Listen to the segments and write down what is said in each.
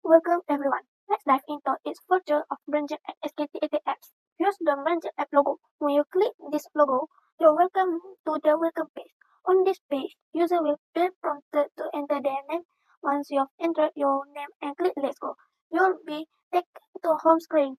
Welcome everyone. Let's dive into its feature of branded and SKTAT apps. Here's the branded app logo. When you click this logo, you're welcome to the welcome page. On this page, user will be prompted to enter their name. Once you have entered your name and click Let's Go, you'll be taken to home screen.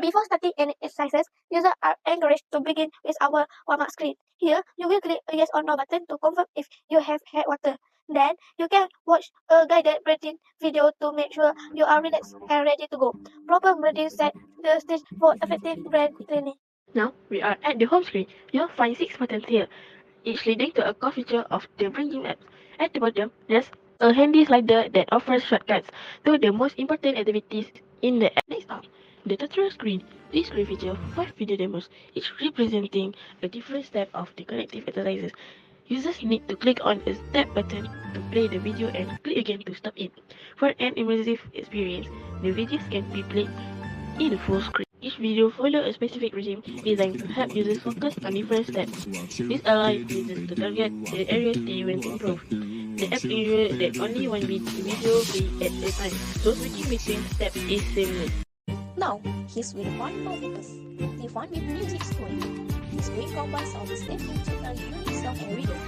Before starting any exercises, users are encouraged to begin with our warm-up screen. Here, you will click a yes or no button to confirm if you have had water. Then, you can watch a guided breathing video to make sure you are relaxed and ready to go. Proper breathing set the stage for effective brain training. Now we are at the home screen. You'll find 6 buttons here, each leading to a core feature of the Brain Gym app. At the bottom, there's a handy slider that offers shortcuts to the most important activities in the app. Next up, the tutorial screen. This screen features 5 video demos, each representing a different step of the connective exercises. Users need to click on the step button to play the video and click again to stop it. For an immersive experience, the videos can be played in full screen. Each video follows a specific regime designed to help users focus on different steps. This allows users to target the areas they want to improve. The app ensures that only one video play at a time, so switching between steps is seamless. Now, here's with one more purpose. The fun with music screen. The screen combines all the steps into a unique song and rhythm.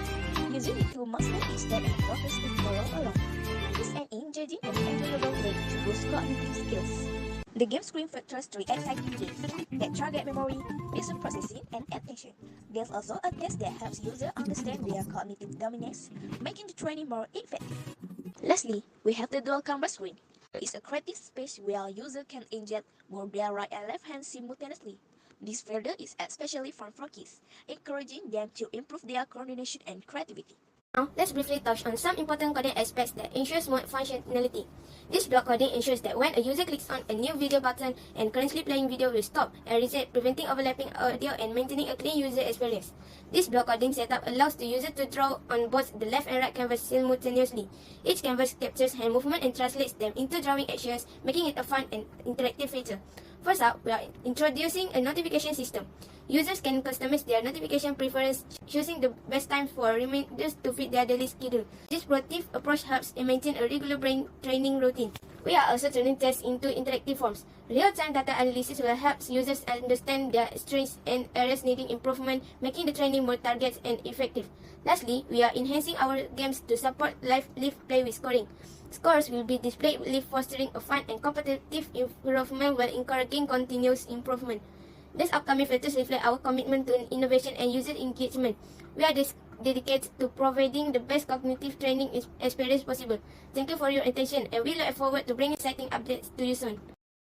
Users need to master each step and progress to follow along. It's an engaging and enjoyable way to boost cognitive skills. The game screen features 3 exciting games that target memory, visual processing, and attention. There's also a test that helps users understand their cognitive dominance, making the training more effective. Lastly, we have the dual camera screen. It's a creative space where users can inject both their right and left hands simultaneously. This feature is especially fun for kids, encouraging them to improve their coordination and creativity. Now, let's briefly touch on some important coding aspects that ensure smooth functionality. This block coding ensures that when a user clicks on a new video button and currently playing video will stop and reset, preventing overlapping audio and maintaining a clean user experience. This block coding setup allows the user to draw on both the left and right canvas simultaneously. Each canvas captures hand movement and translates them into drawing actions, making it a fun and interactive feature. First up, we are introducing a notification system. Users can customize their notification preference, choosing the best time for reminders to fit their daily schedule. This proactive approach helps maintain a regular brain training routine. We are also turning tests into interactive forms. Real-time data analysis will help users understand their strengths and areas needing improvement, making the training more targeted and effective. Lastly, we are enhancing our games to support live play with scoring. Scores will be displayed, fostering a fun and competitive environment while encouraging continuous improvement. These upcoming features reflect our commitment to innovation and user engagement. We are dedicated to providing the best cognitive training experience possible. Thank you for your attention, and we look forward to bringing exciting updates to you soon.